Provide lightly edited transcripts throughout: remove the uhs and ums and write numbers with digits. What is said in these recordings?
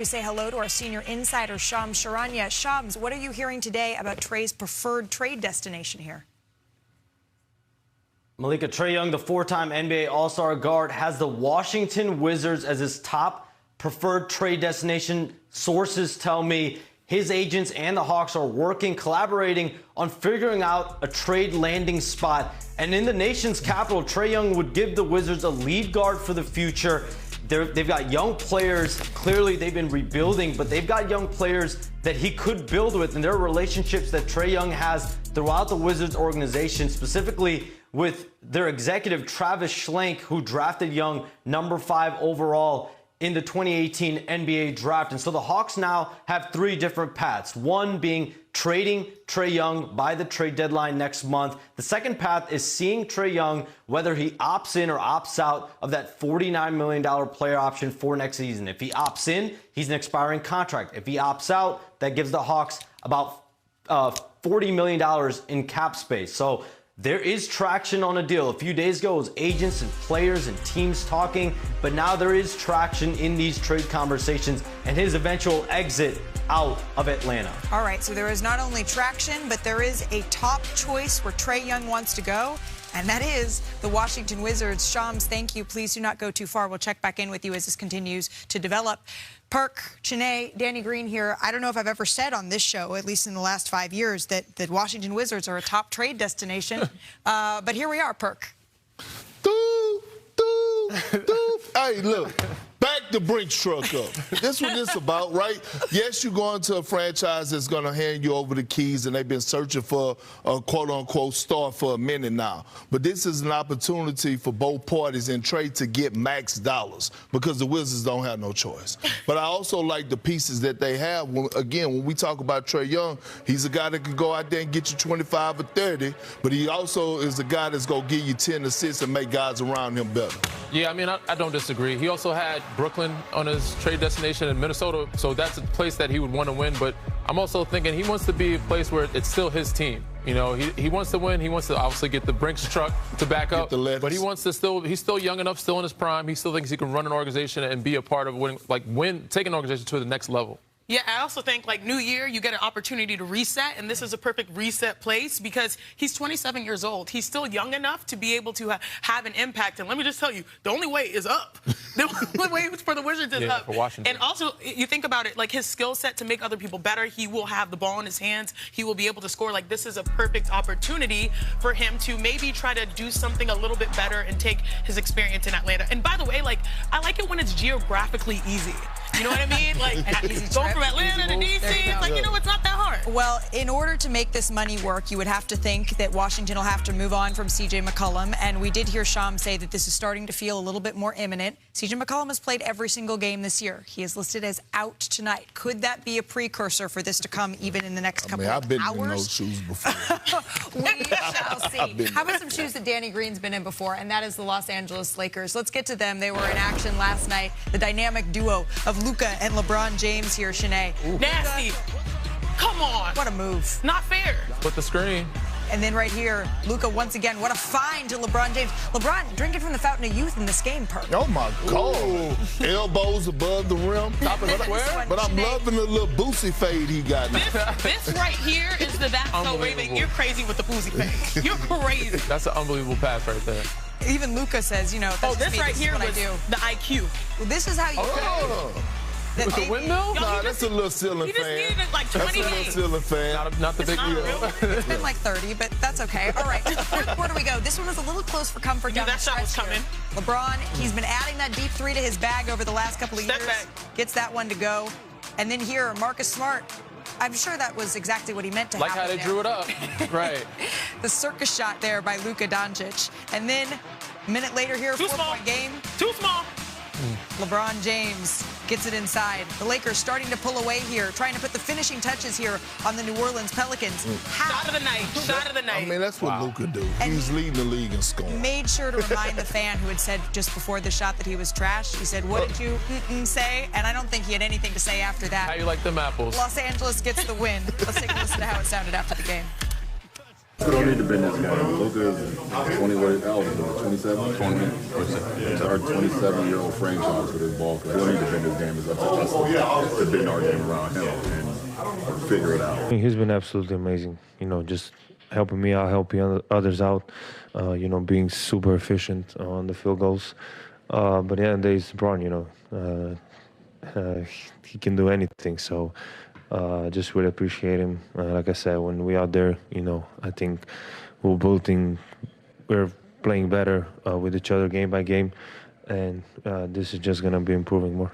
We say hello to our senior insider, Shams Charania. Shams, what are you hearing today about Trae's preferred trade destination here? Malika, Trae Young, the four-time NBA All-Star guard, has the Washington Wizards as his top preferred trade destination. Sources tell me his agents and the Hawks are working, collaborating on figuring out a trade landing spot. And in the nation's capital, Trae Young would give the Wizards a lead guard for the future. They've got young players. Clearly, they've been rebuilding, but they've got young players that he could build with. And there are relationships that Trae Young has throughout the Wizards organization, specifically with their executive, Travis Schlenk, who drafted Young number 5 overall in the 2018 NBA draft. And so the Hawks now have 3 different paths. One being trading Trae Young by the trade deadline next month. The second path is seeing Trae Young, whether he opts in or opts out of that $49 million player option for next season. If he opts in, he's an expiring contract. If he opts out, that gives the Hawks about $40 million in cap space. So there is traction on a deal. A few days ago, it was agents and players and teams talking, but now there is traction in these trade conversations and his eventual exit out of Atlanta. All right, so there is not only traction, but there is a top choice where Trae Young wants to go, and that is the Washington Wizards. Shams, thank you. Please do not go too far. We'll check back in with you as this continues to develop. Perk, Chene, Danny Green here. I don't know if I've ever said on this show, at least in the last 5 years, that Washington Wizards are a top trade destination. But here we are, Perk. Hey, look. Back the Brinks truck up. That's what this is about, right? Yes, you go into a franchise that's going to hand you over the keys, and they've been searching for a quote-unquote star for a minute now. But this is an opportunity for both parties in trade to get max dollars because the Wizards don't have no choice. But I also like the pieces that they have. When we talk about Trae Young, he's a guy that can go out there and get you 25 or 30, but he also is a guy that's going to give you 10 assists and make guys around him better. Yeah, I mean, I don't disagree. He also had Brooklyn on his trade destination in Minnesota, so that's a place that he would want to win. But I'm also thinking he wants to be a place where it's still his team. You know, he wants to win. He wants to obviously get the Brinks truck to back up. But he wants to he's still young enough, still in his prime. He still thinks he can run an organization and be a part of take an organization to the next level. Yeah, I also think, like, new year, you get an opportunity to reset, and this is a perfect reset place because he's 27 years old. He's still young enough to be able to have an impact. And let me just tell you, the only way is up. The only way for the Wizards is up. For Washington. And also, you think about it, like, his skill set to make other people better, he will have the ball in his hands. He will be able to score. Like, this is a perfect opportunity for him to maybe try to do something a little bit better and take his experience in Atlanta. And by the way, like, I like it when it's geographically easy. You know what I mean? Like, going from Atlanta to D.C., it's like, you know, it's not that hard. Well, in order to make this money work, you would have to think that Washington will have to move on from C.J. McCollum. And we did hear Shams say that this is starting to feel a little bit more imminent. C.J. McCollum has played every single game this year. He is listed as out tonight. Could that be a precursor for this to come even in the next couple of hours? I've been in those shoes before. We shall see. How about some shoes that Danny Green's been in before, and that is the Los Angeles Lakers. Let's get to them. They were in action last night. The dynamic duo of Luka and LeBron James here, Chene. Nasty. Come on. What a move. Not fair. With the screen. And then right here, Luka once again, what a find to LeBron James. LeBron drinking from the fountain of youth in this game, Perk. Oh, my God. Elbows above the rim. But I'm loving the little boosie fade he got. This right here is the that's so waving. You're crazy with the boosie fade. You're crazy. That's an unbelievable pass right there. Even Luka says, you know, this right here was the IQ. Well, this is how you With the windmill? Nah, that's a little ceiling fan. He just needed like 20 That's a little ceiling fan. Not the big deal. It's been like 30, but that's okay. All right, where do we go? This one was a little close for comfort down the stretch. That shot was coming. LeBron, he's been adding that deep 3 to his bag over the last couple of years. Back. Gets that one to go. And then here, Marcus Smart. I'm sure that was exactly what he meant to happen. Like how they drew it up. Right. The circus shot there by Luka Doncic. And then a minute later here, 4-point game. Too small. LeBron James gets it inside. The Lakers starting to pull away here, trying to put the finishing touches here on the New Orleans Pelicans. Shot of the night. Shot of the night. I mean, that's what Luka do. He's leading the league in scoring. Made sure to remind the fan who had said just before the shot that he was trash. He said, what did you say? And I don't think he had anything to say after that. How you like them apples? Los Angeles gets the win. Let's take a listen to how it sounded after the game. We don't need to bend this game. Luka is 27? 20. It's our 27-year-old franchise with his ball. We don't need to bend this game. It's up to us to bend our game around him and figure it out. He's been absolutely amazing. Just helping me out, helping others out. Being super efficient on the field goals. But at the end of the day, it's LeBron. He can do anything. So just really appreciate him. Like I said, when we out there, I think we're playing better with each other game by game, and this is just going to be improving more.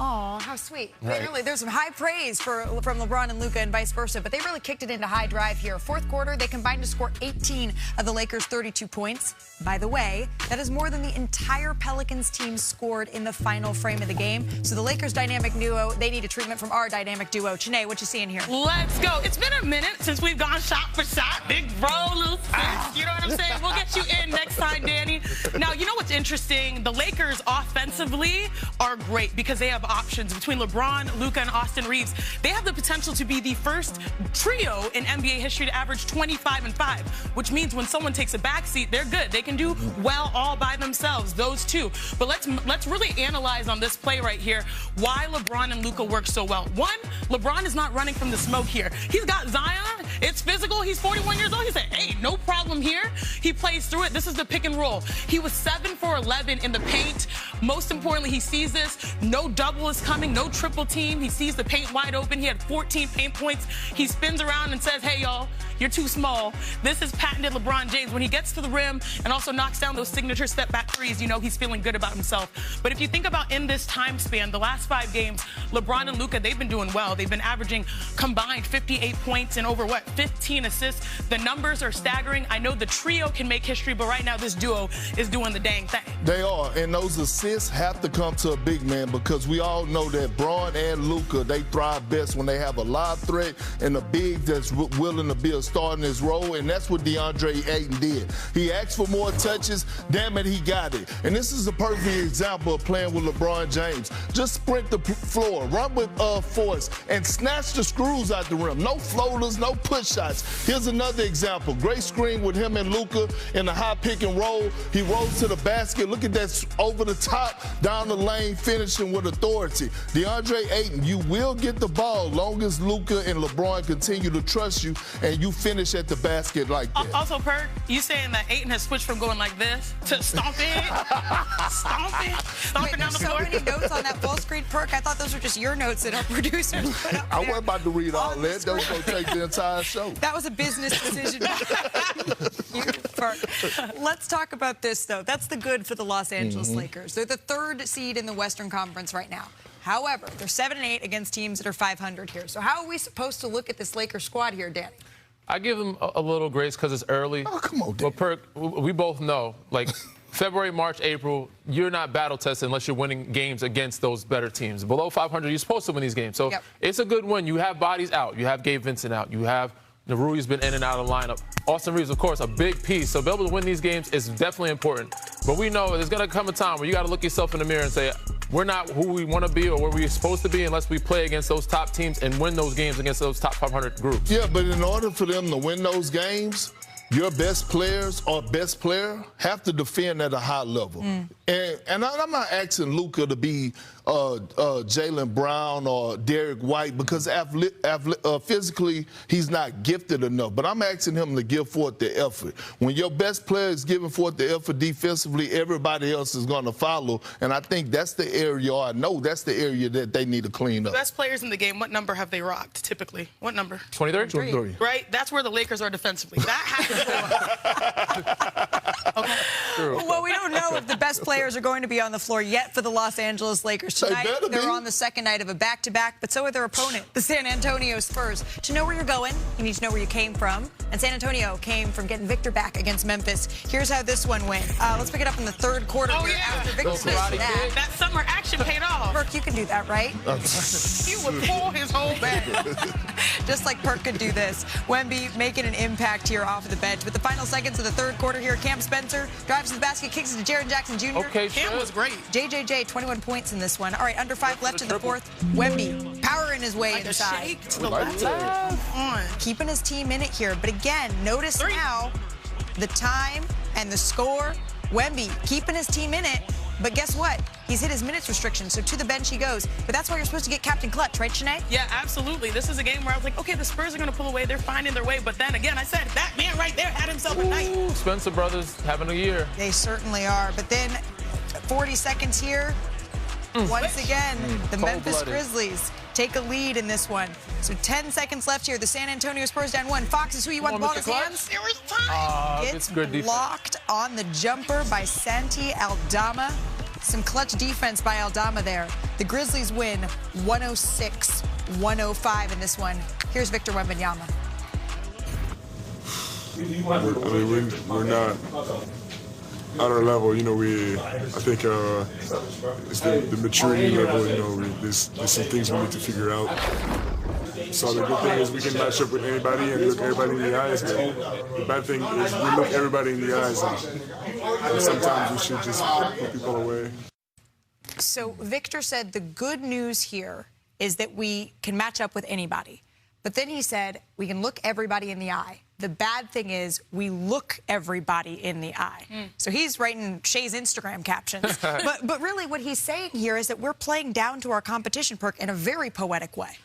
Oh, how sweet. There's some high praise from LeBron and Luka and vice versa, but they really kicked it into high drive here. Fourth quarter, they combined to score 18 of the Lakers' 32 points. By the way, that is more than the entire Pelicans team scored in the final frame of the game. So the Lakers' dynamic duo, they need a treatment from our dynamic duo. Chanae, what you seeing here? Let's go. It's been a minute since we've gone shot for shot. Big bro, little sis. You know what I'm saying? We'll get you in next time, Danny. Now, you know what's interesting? The Lakers offensively are great because they have options between LeBron, Luka, and Austin Reeves. They have the potential to be the first trio in NBA history to average 25 and 5, which means when someone takes a backseat, they're good. They can do well all by themselves, those two. But let's really analyze on this play right here why LeBron and Luka work so well. One, LeBron is not running from the smoke here. He's got Zion. It's physical. He's 41 years old. He said, hey, no problem here. He plays through it. This is the pick and roll. He was 7 for 11 in the paint. Most importantly, he sees this. No double is coming, no triple team. He sees the paint wide open. He had 14 paint points. He spins around and says, hey, y'all, you're too small. This is patented LeBron James. When he gets to the rim and also knocks down those signature step-back threes, he's feeling good about himself. But if you think about in this time span, the last 5 games, LeBron and Luka, they've been doing well. They've been averaging combined 58 points and over, 15 assists. The numbers are staggering. I know the trio can make history, but right now this duo is doing the dang thing. They are, and those assists have to come to a big man because we all know that Braun and Luka, they thrive best when they have a live threat and a big that's willing to be a star in his role, and that's what DeAndre Ayton did. He asked for more touches. Damn it, he got it. And this is a perfect example of playing with LeBron James. Just sprint the floor, run with force, and snatch the screws out the rim. No floaters, no push shots. Here's another example. Great screen with him and Luka in the high pick and roll. He rolls to the basket. Look at that over the top, down the lane, finishing with authority. DeAndre Ayton, you will get the ball long as Luka and LeBron continue to trust you and you finish at the basket like that. Also, Perk, you saying that Ayton has switched from going like this to stomping down the floor? So many notes on that full screen, Perk. I thought those were just your notes that our producers put up I wasn't about to read all that. That was going to take the entire show. That was a business decision. Perk. Let's talk about this, though. That's the good for the Los Angeles Lakers. They're the 3rd seed in the Western Conference right now. However, they're 7-8 against teams that are 500 here. So how are we supposed to look at this Lakers squad here, Danny? I give them a little grace because it's early. Oh, come on, Danny. But Perk, we both know, February, March, April, you're not battle tested unless you're winning games against those better teams. Below 500, you're supposed to win these games. So It's a good win. You have bodies out. You have Gabe Vincent out. You have Narui's been in and out of the lineup. Austin Reeves, of course, a big piece. So be able to win these games is definitely important. But we know there's going to come a time where you got to look yourself in the mirror and say, we're not who we want to be or where we're supposed to be unless we play against those top teams and win those games against those top 500 groups. Yeah, but in order for them to win those games, your best players or best player have to defend at a high level. And I'm not asking Luka to be Jaylen Brown or Derek White because physically he's not gifted enough. But I'm asking him to give forth the effort. When your best player is giving forth the effort defensively, everybody else is going to follow. And I think that's the area, or I know that's the area that they need to clean up. The best players in the game, what number have they rocked typically? What number? 23? 23. Right? That's where the Lakers are defensively. That has to go up. Okay. True. Well, we don't know if the best players are going to be on the floor yet for the Los Angeles Lakers tonight. They're on the second night of a back-to-back, but so are their opponent, the San Antonio Spurs. To know where you're going, you need to know where you came from. And San Antonio came from getting Victor back against Memphis. Here's how this one went. Let's pick it up in the 3rd quarter. After Victor says that summer action paid off. Perk, you can do that, right? He would pull his whole bag. Just like Perk could do this. Wemby making an impact here off of the bench. With the final seconds of the 3rd quarter here, Cam Spencer drives to the basket, kicks it to Jaren Jackson Jr. Okay, Cam was great. JJJ, 21 points in this one. All right, under 5 left in the 4th. Wemby, power firing his way like inside. A shake to the left. Keeping his team in it here. But again, notice now the time and the score. Wemby keeping his team in it. But guess what? He's hit his minutes restriction, so to the bench he goes. But that's why you're supposed to get Captain Clutch, right, Shanae? Yeah, absolutely. This is a game where I was like, okay, the Spurs are going to pull away. They're finding their way. But then again, I said, that man right there had himself a night. Spencer brothers having a year. They certainly are. But then 40 seconds here. Once again, the Memphis Grizzlies take a lead in this one. So 10 seconds left here. The San Antonio Spurs down 1. Fox is who you want the ball in his hands. There was time. Gets blocked on the jumper by Santi Aldama. Some clutch defense by Aldama there. The Grizzlies win 106-105 in this one. Here's Victor Wembanyama. We're not at our level, you know. I think it's the maturity level. You know, there's some things we need to figure out. So the good thing is we can match up with anybody and look everybody in the eyes. But the bad thing is we look everybody in the eyes, and sometimes we should just put people away. So Victor said the good news here is that we can match up with anybody. But then he said we can look everybody in the eye. The bad thing is we look everybody in the eye. So he's writing Shay's Instagram captions. but really what he's saying here is that we're playing down to our competition, Perk, in a very poetic way.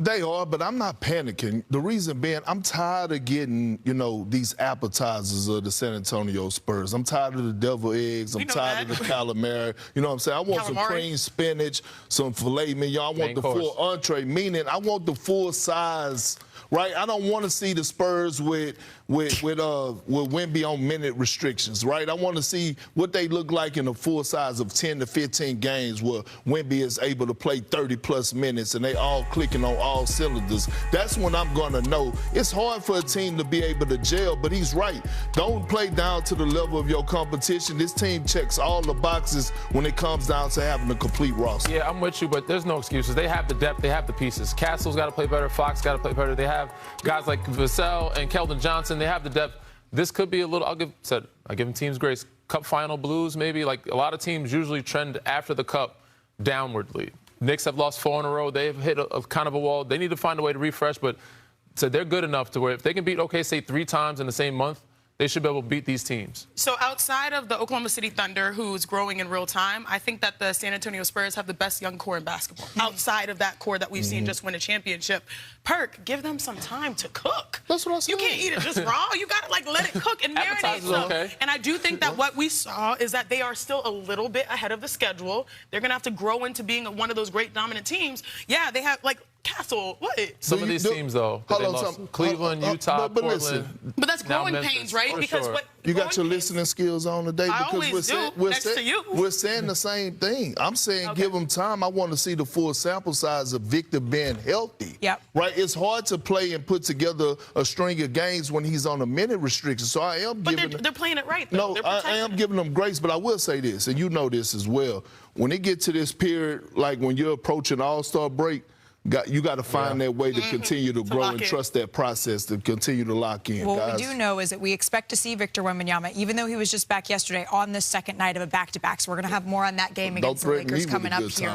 They are, but I'm not panicking. The reason being, I'm tired of getting, you know, these appetizers of the San Antonio Spurs. I'm tired of the devil eggs. I'm tired of the calamari. You know what I'm saying? I want some cream spinach, some filet mignon. I want the full entree, meaning I want the full size. Right, I don't want to see the Spurs with Wemby on minute restrictions. Right, I want to see what they look like in a full size of 10 to 15 games where Wemby is able to play 30+ minutes and they all clicking on all cylinders. That's when I'm gonna know. It's hard for a team to be able to gel, but he's right. Don't play down to the level of your competition. This team checks all the boxes when it comes down to having a complete roster. Yeah, I'm with you, but there's no excuses. They have the depth, they have the pieces. Castle's got to play better, Fox got to play better. They have guys like Vassell and Keldon Johnson. They have the depth. This could be a little. I give them teams grace. Cup final blues, maybe. Like a lot of teams usually trend after the cup downwardly. Knicks have lost 4 in a row. They've hit a kind of a wall. They need to find a way to refresh, but so they're good enough to where if they can beat OKC 3 times in the same month, they should be able to beat these teams. So outside of the Oklahoma City Thunder, who's growing in real time, I think that the San Antonio Spurs have the best young core in basketball. Outside of that core that we've seen just win a championship. Perk, give them some time to cook. That's what I said. You can't eat it just raw. You got to, like, let it cook and marinate. Okay. And I do think that what we saw is that they are still a little bit ahead of the schedule. They're going to have to grow into being one of those great dominant teams. Yeah, they have, like, Castle, what? Some of these teams, though, they lost Cleveland, Utah, but Portland. Listen, but that's growing pains, right? Because sure. what you got your listening skills on today because we're saying the same thing. I'm saying give them time. I want to see the full sample size of Victor being healthy. Yep. Right? It's hard to play and put together a string of games when he's on a minute restriction. So I am giving they're playing it right, though. No, I am giving them grace, but I will say this, and you know this as well. When it gets to this period, like when you're approaching All-Star break, you got to find that way to continue to grow and trust that process to continue to lock in. What we do know is that we expect to see Victor Wembanyama, even though he was just back yesterday, on the second night of a back-to-back. So we're going to have more on that game against the Lakers coming up here.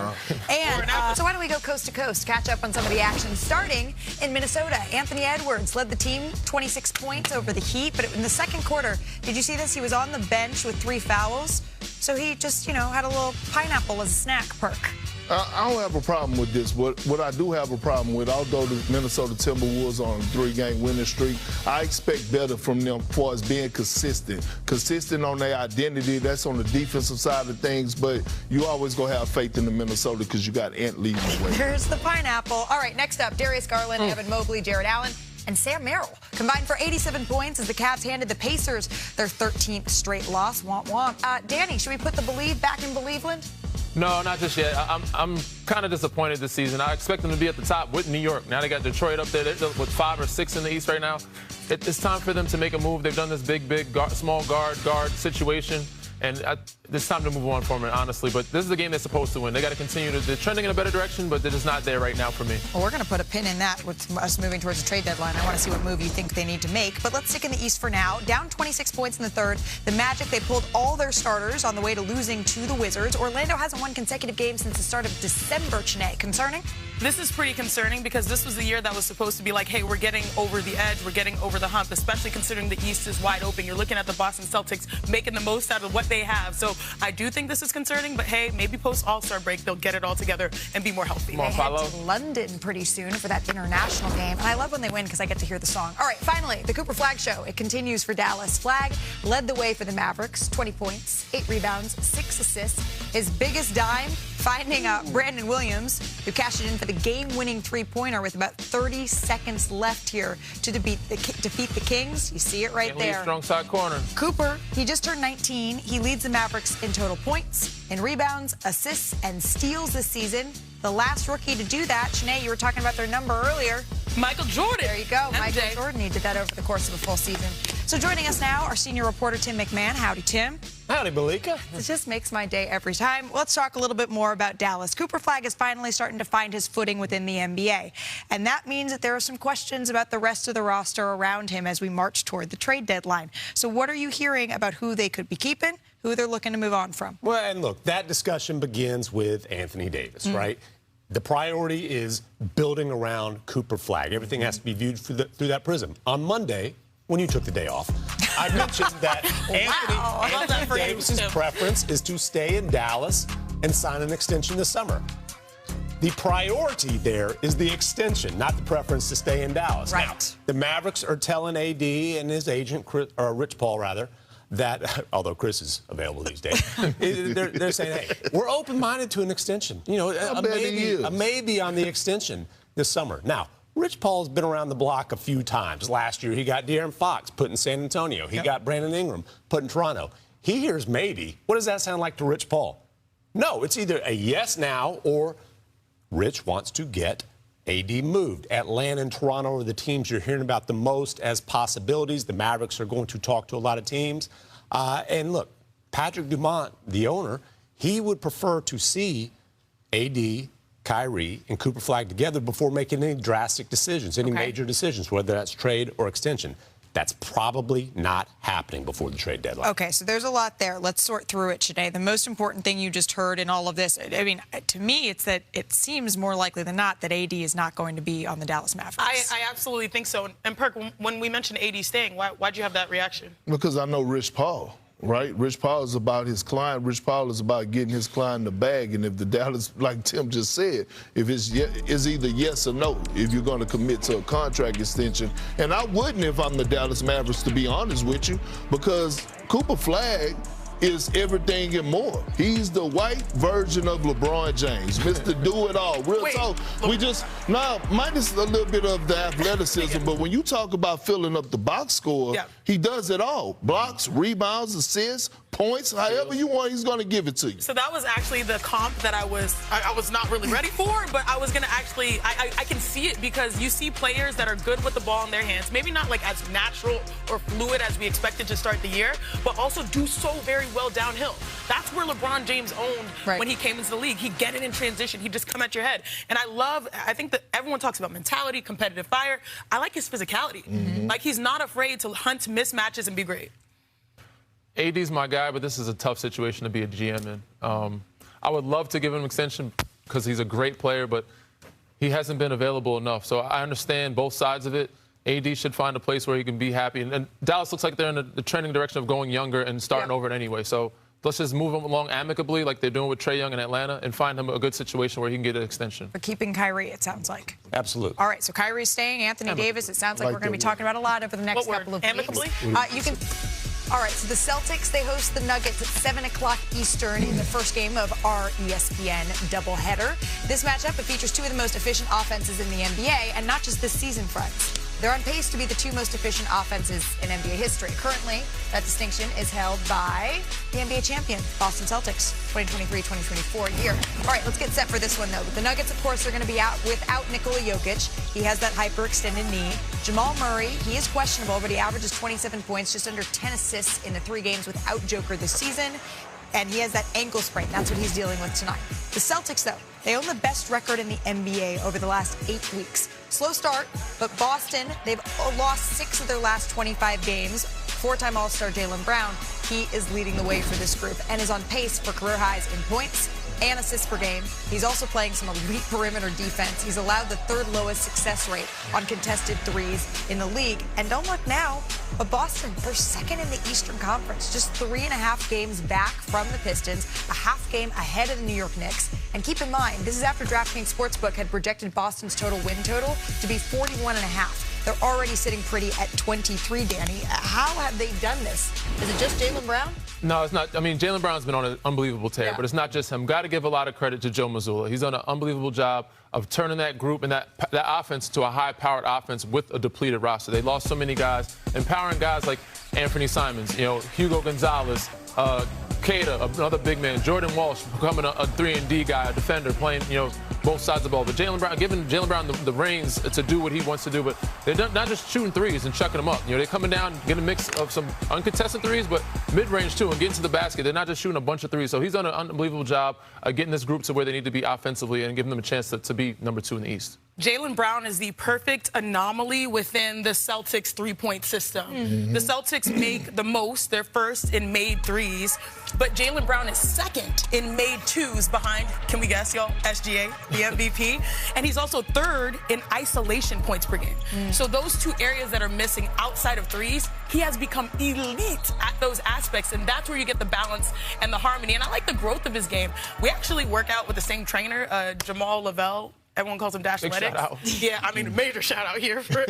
And so why don't we go coast to coast, catch up on some of the action, starting in Minnesota. Anthony Edwards led the team 26 points over the Heat, but in the second quarter, did you see this? He was on the bench with 3 fouls. So he just, had a little pineapple as a snack, Perk. I don't have a problem with this. What I do have a problem with, although the Minnesota Timberwolves on a 3-game winning streak, I expect better from them as far as being consistent. Consistent on their identity, that's on the defensive side of things, but you always going to have faith in the Minnesota because you got Ant leading the way. There's the pineapple. All right, next up, Darius Garland, Evan Mobley, Jared Allen, and Sam Merrill combined for 87 points as the Cavs handed the Pacers their 13th straight loss. Womp womp. Danny, should we put the Believe back in Believeland? No, not just yet. I'm kind of disappointed this season. I expect them to be at the top with New York. Now they got Detroit up there. They're with 5 or 6 in the East right now. It's time for them to make a move. They've done this big small guard situation. And it's time to move on from it, honestly. But this is a game they're supposed to win. They got to continue to. They're trending in a better direction, but they're just not there right now for me. Well, we're going to put a pin in that with us moving towards the trade deadline. I want to see what move you think they need to make. But let's stick in the East for now. Down 26 points in the third. The Magic, they pulled all their starters on the way to losing to the Wizards. Orlando hasn't won consecutive games since the start of December. Chiney, concerning? This is pretty concerning because this was the year that was supposed to be like, hey, we're getting over the edge, we're getting over the hump, especially considering the East is wide open. You're looking at the Boston Celtics making the most out of what they have. So I do think this is concerning, but hey, maybe post All-Star break, they'll get it all together and be more healthy. They head to London pretty soon for that international game. And I love when they win because I get to hear the song. All right, finally, the Cooper Flag Show. It continues for Dallas. Flag led the way for the Mavericks, 20 points, 8 rebounds, 6 assists. His biggest dime, finding Brandon Williams, who cashed it in for the game-winning three-pointer with about 30 seconds left here to defeat the Kings. You see it right there. Strong side corner. Cooper, he just turned 19. He leads the Mavericks in total points, in rebounds, assists, and steals this season. The last rookie to do that, Chiney, you were talking about their number earlier. Michael Jordan. There you go, Michael Jordan. He did that over the course of a full season. So joining us now, our senior reporter, Tim McMahon. Howdy, Tim. Howdy, Malika. It just makes my day every time. Let's talk a little bit more about Dallas. Cooper Flag is finally starting to find his footing within the NBA. And that means that there are some questions about the rest of the roster around him as we march toward the trade deadline. So what are you hearing about who they could be keeping, who they're looking to move on from? Well, and look, that discussion begins with Anthony Davis, right? The priority is building around Cooper Flag. Everything has to be viewed through that prism. On Monday, when you took the day off, I mentioned that Anthony Davis's preference is to stay in Dallas and sign an extension this summer. The priority there is the extension, not the preference to stay in Dallas. Right. Now, the Mavericks are telling AD and his agent, Rich Paul, rather, that, although Chris is available these days, they're saying, hey, we're open-minded to an extension. You know, a maybe on the extension this summer. Now, Rich Paul's been around the block a few times. Last year, he got De'Aaron Fox put in San Antonio. He got Brandon Ingram put in Toronto. He hears maybe. What does that sound like to Rich Paul? No, it's either a yes now or Rich wants to get AD moved. Atlanta and Toronto are the teams you're hearing about the most as possibilities. The Mavericks are going to talk to a lot of teams. And look, Patrick Dumont, the owner, he would prefer to see AD, Kyrie, and Cooper Flag together before making any drastic decisions, any major decisions, whether that's trade or extension. That's probably not happening before the trade deadline. Okay, so there's a lot there. Let's sort through it today. The most important thing you just heard in all of this, I mean, to me, it's that it seems more likely than not that AD is not going to be on the Dallas Mavericks. I absolutely think so. And Perk, when we mentioned AD staying, why'd you have that reaction? Because I know Rich Paul. Right? Rich Paul is about his client. Rich Paul is about getting his client the bag. And if the Dallas, like Tim just said, if it's either yes or no, if you're going to commit to a contract extension. And I wouldn't if I'm the Dallas Mavericks, to be honest with you, because Cooper Flag is everything and more. He's the white version of LeBron James, Mr. Do-It-All. Real talk. We just, now, minus a little bit of the athleticism, but when you talk about filling up the box score, he does it all. Blocks, rebounds, assists, points, however you want, he's going to give it to you. So that was actually the comp that I was not really ready for, but I was going to actually, I can see it because you see players that are good with the ball in their hands, maybe not like as natural or fluid as we expected to start the year, but also do so very well downhill. That's where LeBron James owned when he came into the league. He'd get it in transition. He'd just come at your head. And I think that everyone talks about mentality, competitive fire. I like his physicality. Like, he's not afraid to hunt mismatches and be great. AD's my guy, but this is a tough situation to be a GM in. I would love to give him an extension because he's a great player, but he hasn't been available enough. So I understand both sides of it. AD should find a place where he can be happy. And Dallas looks like they're in the trending direction of going younger and starting over it anyway. So let's just move him along amicably like they're doing with Trae Young in Atlanta and find him a good situation where he can get an extension. For keeping Kyrie, it sounds like. Absolutely. All right, so Kyrie's staying. Anthony Davis, it sounds like we're going to be talking about a lot over the next couple of weeks. Amicably? All right, so the Celtics, they host the Nuggets at 7 o'clock Eastern in the first game of our ESPN doubleheader. This matchup, it features two of the most efficient offenses in the NBA, and not just this season, friends. they're on pace to be the 2 most efficient offenses in NBA history. Currently, that distinction is held by the NBA champion, Boston Celtics, 2023-2024 year. All right, let's get set for this one, though. The Nuggets, of course, are going to be out without Nikola Jokic. He has that hyperextended knee. Jamal Murray, he is questionable, but he averages 27 points, just under 10 assists in the 3 games without Joker this season. And he has that ankle sprain. That's what he's dealing with tonight. The Celtics, though, they own the best record in the NBA over the last 8 weeks. Slow start, but Boston, they've lost 6 of their last 25 games. 4-time All-Star Jaylen Brown, he is leading the way for this group and is on pace for career highs in points and assists per game. He's also playing some elite perimeter defense. He's allowed the 3rd lowest success rate on contested threes in the league. And don't look now, but Boston, they're 2nd in the Eastern Conference, just 3.5 games back from the Pistons, a half game ahead of the New York Knicks. And keep in mind, this is after DraftKings Sportsbook had projected Boston's total win total to be 41.5. They're already sitting pretty at 23, Danny. How have they done this? Is it just Jaylen Brown? No, it's not. I mean, Jaylen Brown's been on an unbelievable tear, Yeah. but it's not just him. Got to give a lot of credit to Joe Mazzulla. He's done an unbelievable job of turning that group and that offense to a high-powered offense with a depleted roster. They lost so many guys, empowering guys like Anthony Simons, Hugo Gonzalez, Keita, another big man, Jordan Walsh becoming a 3-and-D guy, a defender, playing, both sides of the ball. But Jaylen Brown, giving Jaylen Brown the reins to do what he wants to do, but they're not just shooting threes and chucking them up. They're coming down, getting a mix of some uncontested threes, but mid-range too, and getting to the basket. They're not just shooting a bunch of threes. So he's done an unbelievable job of getting this group to where they need to be offensively and giving them a chance to be number 2 in the East. Jaylen Brown is the perfect anomaly within the Celtics 3-point system. The Celtics make the most. They're 1st in made threes, but Jaylen Brown is 2nd in made 2s behind, can we guess, y'all, SGA, the MVP, and he's also 3rd in isolation points per game. So those 2 areas that are missing outside of threes, he has become elite at those aspects, and that's where you get the balance and the harmony. And I like the growth of his game. We actually work out with the same trainer, Jamal Lavelle. Everyone calls him Dash Athletics. Shout out. Yeah, I mean, major shout out here for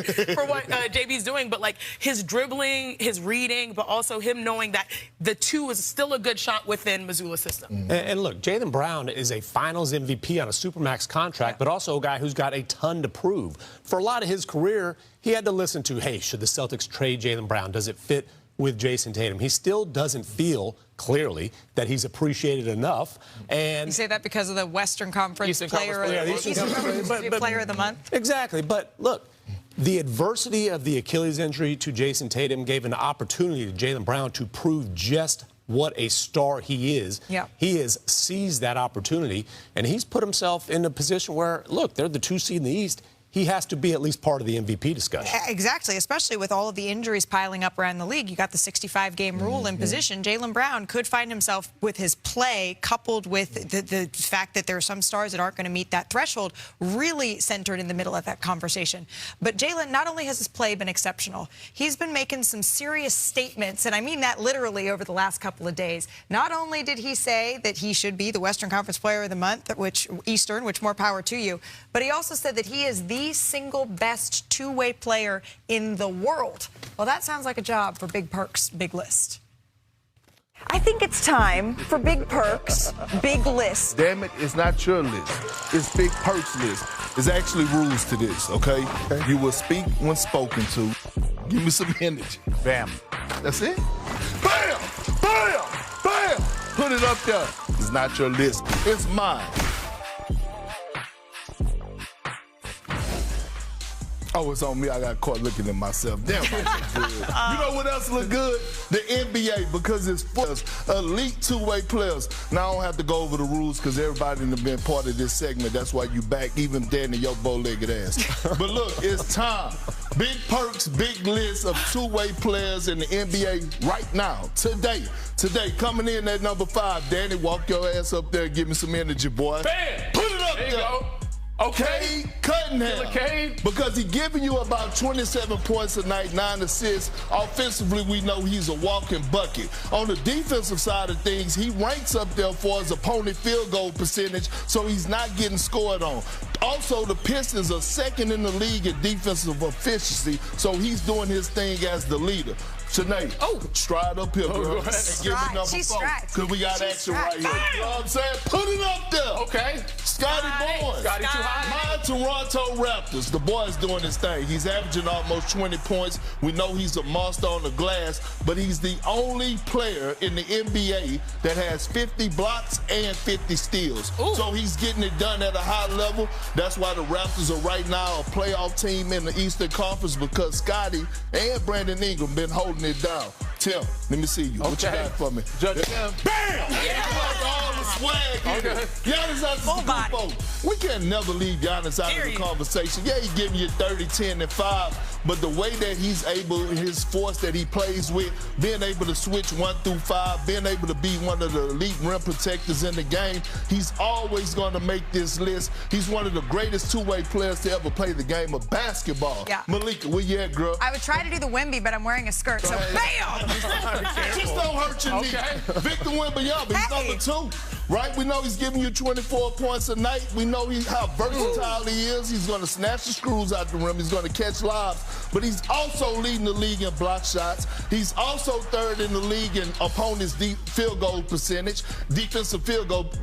what JB's doing. But, like, his dribbling, his reading, but also him knowing that the 2 is still a good shot within Mazzulla's system. And look, Jaylen Brown is a finals MVP on a Supermax contract, but also a guy who's got a ton to prove. For a lot of his career, he had to listen to, hey, should the Celtics trade Jaylen Brown? Does it fit with Jason Tatum? He still doesn't feel, clearly, that he's appreciated enough. And You say that because of the Western Conference Eastern player, Conference player of the month? Exactly. But look, the adversity of the Achilles injury to Jason Tatum gave an opportunity to Jaylen Brown to prove just what a star he is. Yeah. He has seized that opportunity, and he's put himself in a position where, look, they're the 2 seed in the East. He has to be at least part of the MVP discussion. Exactly, especially with all of the injuries piling up around the league. You got the 65-game rule in position. Jaylen Brown could find himself with his play, coupled with the fact that there are some stars that aren't going to meet that threshold, really centered in the middle of that conversation. But Jaylen, not only has his play been exceptional, he's been making some serious statements, and I mean that literally over the last couple of days. Not only did he say that he should be the Western Conference Player of the Month, which more power to you, but he also said that he is the single best 2-way player in the world. Well, that sounds like a job for Big Perk's big list. I think it's time for Big Perk's big list. Damn it, it's not your list. It's Big Perk's list. There's actually rules to this, okay? You will speak when spoken to. Give me some energy. Bam. That's it. Bam! Bam! Bam! Put it up there. It's not your list. It's mine. Oh, it's on me. I got caught looking at myself. Damn, I look good. You know what else look good? The NBA, because it's full of elite 2-way players. Now, I don't have to go over the rules because everybody has been part of this segment. That's why you back, even Danny, your bow-legged ass. But look, it's time. Big Perk's big list of 2-way players in the NBA right now, today. Today, coming in at number 5, Danny, walk your ass up there and give me some energy, boy. Bam! Put it up There there. you go. Okay. Cade Cunningham. Cade. Because he's giving you about 27 points a night, 9 assists. Offensively, we know he's a walking bucket. On the defensive side of things, he ranks up there for his opponent field goal percentage, so he's not getting scored on. Also, the Pistons are 2nd in the league in defensive efficiency, so he's doing his thing as the leader. Sinead, stride up here, girl. And give me number 4. Because we got action right here. You know what I'm saying? Put it up there. Okay. Scotty Barnes. Scotty too high. My Toronto Raptors. The boy's doing his thing. He's averaging almost 20 points. We know he's a monster on the glass, but he's the only player in the NBA that has 50 blocks and 50 steals. Ooh. So he's getting it done at a high level. That's why the Raptors are right now a playoff team in the Eastern Conference, because Scotty and Brandon Ingram been holding it down. Tim, let me see you. Okay. What you got for me? Judge Tim. Bam! Yeah. All the swag here. Giannis Antetokounmpo. We can never leave Giannis out of the conversation. Yeah, he's giving you 30, 10, and 5, but the way that he's able, his force that he plays with, being able to switch 1 through 5, being able to be one of the elite rim protectors in the game, he's always going to make this list. He's one of the greatest two-way players to ever play the game of basketball. Yeah. Malika, where you at, girl? I would try to do the Wemby, but I'm wearing a skirt, so bam! Just don't hurt your knee. Victor Wembanyama, he's number 2, right? We know he's giving you 24 points a night. We know how versatile he is. He's going to snatch the screws out the rim. He's going to catch lobs. But he's also leading the league in block shots. He's also 3rd in the league in opponent's field goal percentage,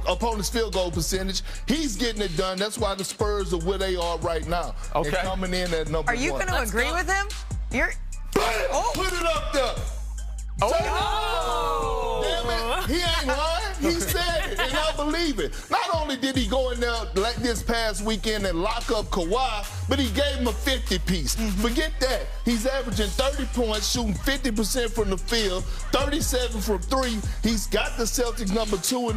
opponent's field goal percentage. He's getting it done. That's why the Spurs are where they are right now. They're coming in at number 1. Are you going to agree with him? Put it up there. Oh! Damn it. He ain't lying. He said it, and I believe it. Not only did he go in there like this past weekend and lock up Kawhi, but he gave him a 50-piece. Forget that. He's averaging 30 points, shooting 50% from the field, 37 from 3. He's got the Celtics number 2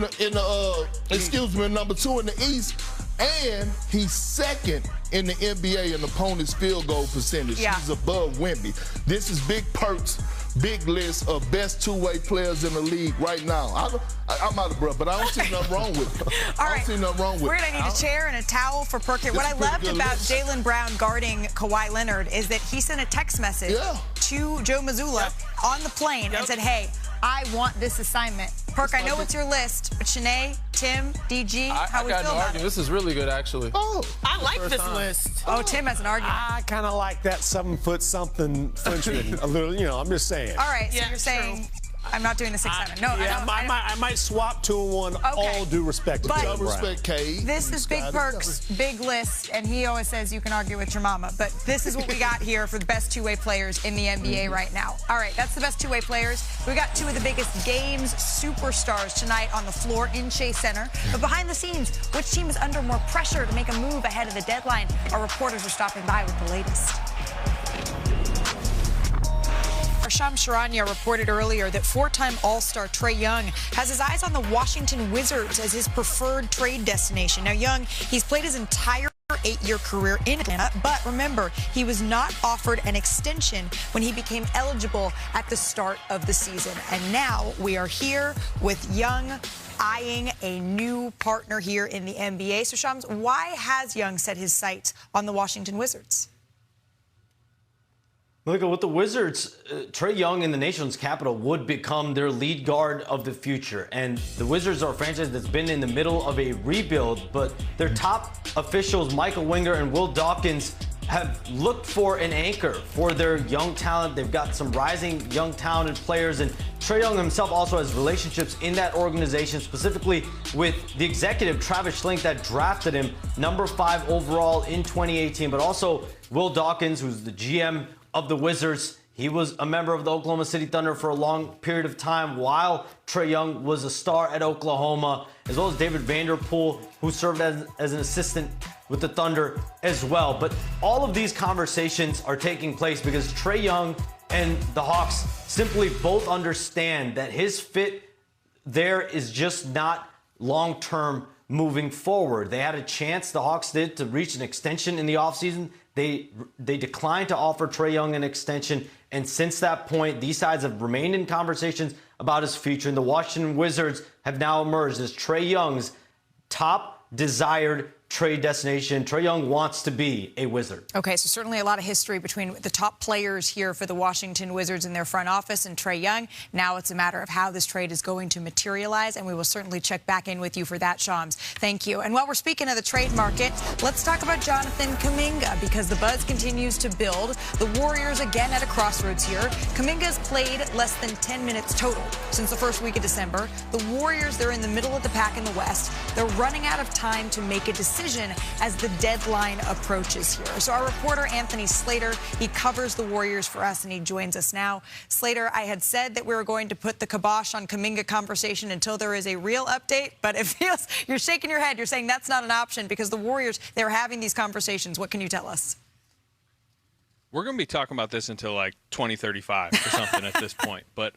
number 2 in the East. And he's 2nd in the NBA in opponent's field goal percentage. Yeah. He's above Wemby. This is Big Perk's big list of best two-way players in the league right now. I'm out of breath, but I don't see nothing wrong with it. I don't see nothing wrong with it. We're going to need a chair and a towel for Perk. What I loved about Jaylen Brown guarding Kawhi Leonard is that he sent a text message to Joe Mazzulla on the plane and said, hey, I want this assignment. Perk, I know it's your list, but Shanae, Tim, DG, how we feel about it? This is really good, actually. Oh, I like this list. Oh, Tim has an argument. I kind of like that 7-foot-something Frenchman a little, I'm just saying. All right, so you're saying I'm not doing the 6-7. No, I might swap 2 and 1. All due respect to Jaylen Brown. Respect, Cade. This is Big Perk's big list, and he always says you can argue with your mama. But this is what we got here for the best two-way players in the NBA right now. All right, that's the best two-way players. We got 2 of the biggest games superstars tonight on the floor in Chase Center. But behind the scenes, which team is under more pressure to make a move ahead of the deadline? Our reporters are stopping by with the latest. Shams Charania reported earlier that 4-time All-Star Trae Young has his eyes on the Washington Wizards as his preferred trade destination. Now, Young, he's played his entire 8-year career in Atlanta, but remember, he was not offered an extension when he became eligible at the start of the season. And now we are here with Young eyeing a new partner here in the NBA. So, Shams, why has Young set his sights on the Washington Wizards? Look, with the Wizards, Trae Young in the nation's capital would become their lead guard of the future. And the Wizards are a franchise that's been in the middle of a rebuild, but their top officials, Michael Winger and Will Dawkins, have looked for an anchor for their young talent. They've got some rising young talented players, and Trae Young himself also has relationships in that organization, specifically with the executive Travis Schlenk that drafted him number 5 overall in 2018, but also Will Dawkins, who's the GM of the Wizards. He was a member of the Oklahoma City Thunder for a long period of time while Trae Young was a star at Oklahoma, as well as David Vanderpool, who served as an assistant with the Thunder as well. But all of these conversations are taking place because Trae Young and the Hawks simply both understand that his fit there is just not long-term moving forward. They had a chance, the Hawks did, to reach an extension in the offseason. They declined to offer Trae Young an extension, and since that point, these sides have remained in conversations about his future, and the Washington Wizards have now emerged as Trae Young's top desired trade destination. Trae Young wants to be a Wizard. Okay, so certainly a lot of history between the top players here for the Washington Wizards in their front office and Trae Young. Now it's a matter of how this trade is going to materialize, and we will certainly check back in with you for that, Shams. Thank you. And while we're speaking of the trade market, let's talk about Jonathan Kuminga, because the buzz continues to build. The Warriors again at a crossroads here. Kuminga's played less than 10 minutes total since the first week of December. The Warriors, they're in the middle of the pack in the West. They're running out of time to make a decision decision as the deadline approaches here. So our reporter, Anthony Slater, he covers the Warriors for us, and he joins us now. Slater, I had said that we were going to put the kibosh on Kuminga conversation until there is a real update, but it feels, you're shaking your head. You're saying that's not an option because the Warriors, they're having these conversations. What can you tell us? We're going to be talking about this until like 2035 or something at this point. But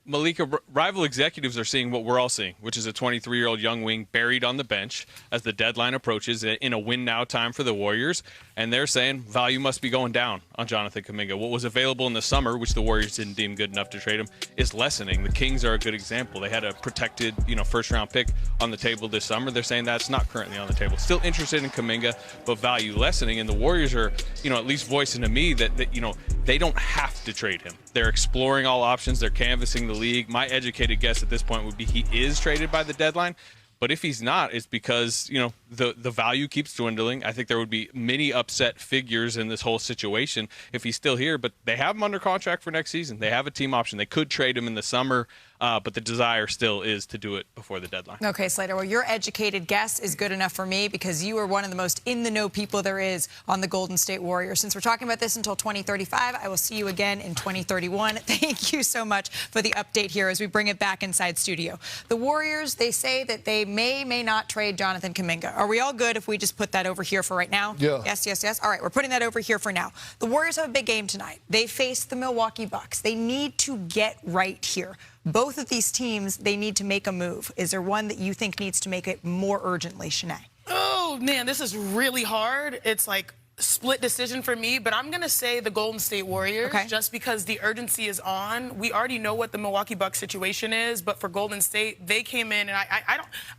Malika, rival executives are seeing what we're all seeing, which is a 23-year-old young wing buried on the bench as the deadline approaches in a win-now time for the Warriors. And they're saying value must be going down on Jonathan Kuminga. What was available in the summer, which the Warriors didn't deem good enough to trade him, is lessening. The Kings are a good example. They had a protected, first-round pick on the table this summer. They're saying that's not currently on the table. Still interested in Kuminga, but value lessening. And the Warriors are, at least voicing to me that they don't have to trade him. They're exploring all options. They're canvassing the league. My educated guess at this point would be he is traded by the deadline. But if he's not, it's because, the value keeps dwindling. I think there would be many upset figures in this whole situation if he's still here. But they have him under contract for next season. They have a team option. They could trade him in the summer, but the desire still is to do it before the deadline. Okay, Slater. Well, your educated guess is good enough for me because you are one of the most in-the-know people there is on the Golden State Warriors. Since we're talking about this until 2035, I will see you again in 2031. Thank you so much for the update here as we bring it back inside studio. The Warriors, they say that they may not trade Jonathan Kuminga. Are we all good if we just put that over here for right now? Yeah. Yes. All right, we're putting that over here for now. The Warriors have a big game tonight. They face the Milwaukee Bucks. They need to get right here. Both of these teams, they need to make a move. Is there one that you think needs to make it more urgently, Shanae? Oh, man, this is really hard. It's like split decision for me, but I'm going to say the Golden State Warriors just because the urgency is on. We already know what the Milwaukee Bucks situation is, but for Golden State, they came in, and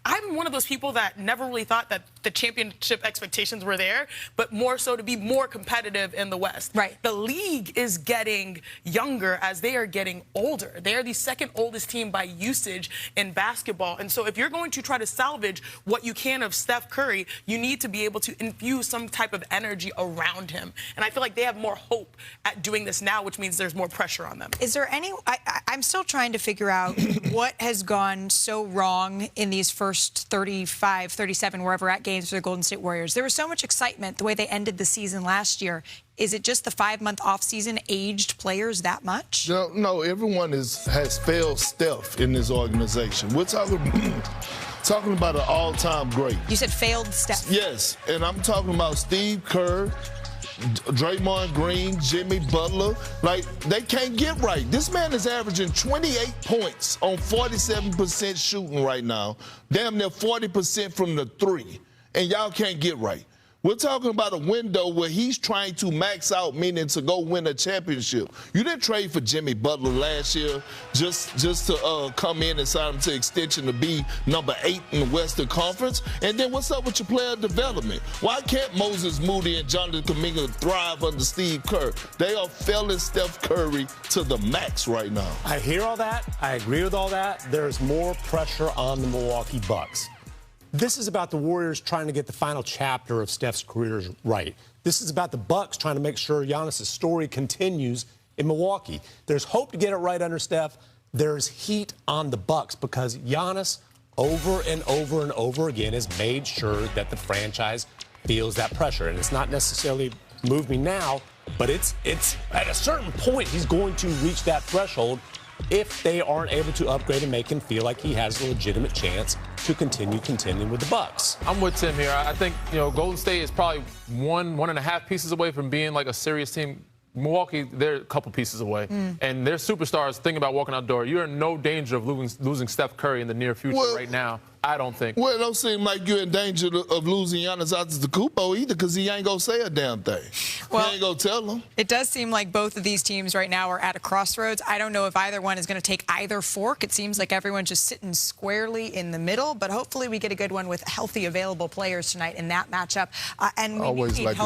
I'm one of those people that never really thought that the championship expectations were there, but more so to be more competitive in the West. Right. The league is getting younger as they are getting older. They are the second oldest team by usage in basketball, and so if you're going to try to salvage what you can of Steph Curry, you need to be able to infuse some type of energy around him. And I feel like they have more hope at doing this now, which means there's more pressure on them. Is there any... I'm still trying to figure out what has gone so wrong in these first 35, 37, wherever at games for the Golden State Warriors. There was so much excitement the way they ended the season last year. Is it just the 5-month offseason aged players that much? No, everyone has failed Steph in this organization. We're talking about an all-time great. You said failed Steph. Yes, and I'm talking about Steve Kerr, Draymond Green, Jimmy Butler. Like, they can't get right. This man is averaging 28 points on 47% shooting right now, damn near 40% from the three, and y'all can't get right. We're talking about a window where he's trying to max out, meaning to go win a championship. You didn't trade for Jimmy Butler last year just to come in and sign him to extension to be number 8 in the Western Conference. And then what's up with your player development? Why can't Moses Moody and Jonathan Kuminga thrive under Steve Kerr? They are failing Steph Curry to the max right now. I hear all that. I agree with all that. There's more pressure on the Milwaukee Bucks. This is about the Warriors trying to get the final chapter of Steph's career right. This is about the Bucks trying to make sure Giannis' story continues in Milwaukee. There's hope to get it right under Steph. There's heat on the Bucks because Giannis over and over and over again has made sure that the franchise feels that pressure. And it's not necessarily move me now, but it's at a certain point he's going to reach that threshold if they aren't able to upgrade and make him feel like he has a legitimate chance to continue contending with the Bucks. I'm with Tim here. I think, Golden State is probably one and a half pieces away from being like a serious team. Milwaukee, they're a couple pieces away. And their superstars, thinking about walking out the door, you're in no danger of losing Steph Curry in the near future right now. I don't think. Well, it don't seem like you're in danger of losing Giannis Antetokounmpo either because he ain't going to say a damn thing. Well, he ain't going to tell them. It does seem like both of these teams right now are at a crossroads. I don't know if either one is going to take either fork. It seems like everyone's just sitting squarely in the middle, but hopefully we get a good one with healthy available players tonight in that matchup. And we need